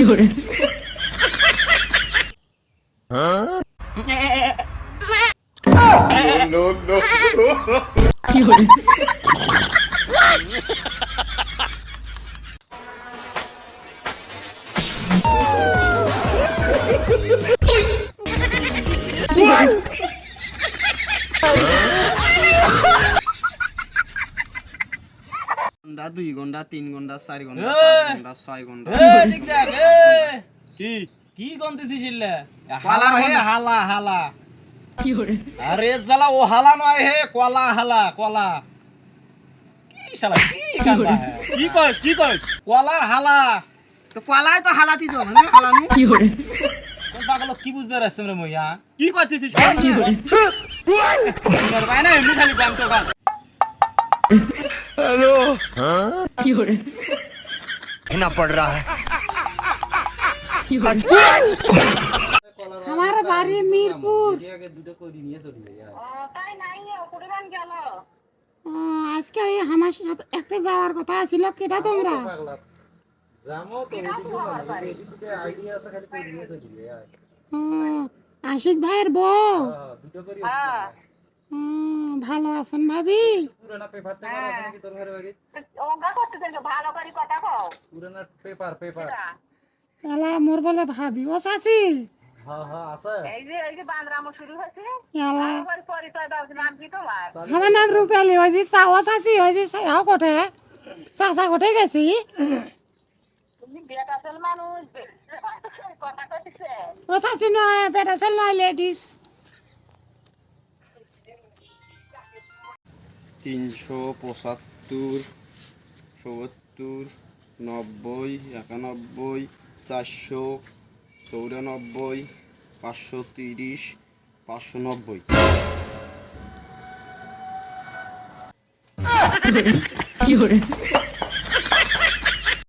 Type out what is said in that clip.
No, no. ঘন্টা 2 ঘন্টা 3 ঘন্টা 4 ঘন্টা 5 ঘন্টা 6 ঘন্টা দেখ দেখ কি কি গন্তেছিস ইল্লা কলা হালা হে কোনটা? হালা হালা আরে শালা ও হালা নয় হে কলা হালা কলা কি শালা কি কান্দা হে কি কইস কলার হালা তো কলায় তো হালাতি জন না হালানু কোন পাগল কি বুঝবে রাসম রে মইয়া কি কইতেছিস তোমার ভাই না এমনি খালি গান তো গান ना पड़ रहा है हमारा बाड़ी मीरपुर দুটো করি নিয়ে চলে যায় তাই নাই কুড়িবান গেল আজকে এই আমার সাথে একটা যাওয়ার কথা ছিল কেটা তোমরা পাগলা জামো তো এদিকে আইডিয়া আছে খালি করি নিয়ে চলে যায় আশিক ভাইয়ের বউ দুটো করি ভালো আছেন ভাবি পুরানা পেপারটা আছে নাকি তোর ঘরে বাড়ি ওগা করতে দেন ভালো করে কথা কও পুরানা পেপার এলা মোর বলে ভাবি ও চাচি হ্যাঁ হ্যাঁ আছে এই যে বান্দরামো শুরু হয়েছে এলা আমার পরিচয় দাও নাম কি তোমার আমার নাম রূপালী হয়েছি ও চাচি হয়েছি সাও কোঠে চাচা কোঠে গেছি তুমি বেটা চল মানুষ কথা কইছে ও চাচি নয় বেটা ছেলে নয় লেডিস 375 70 90 91 400 94 530 590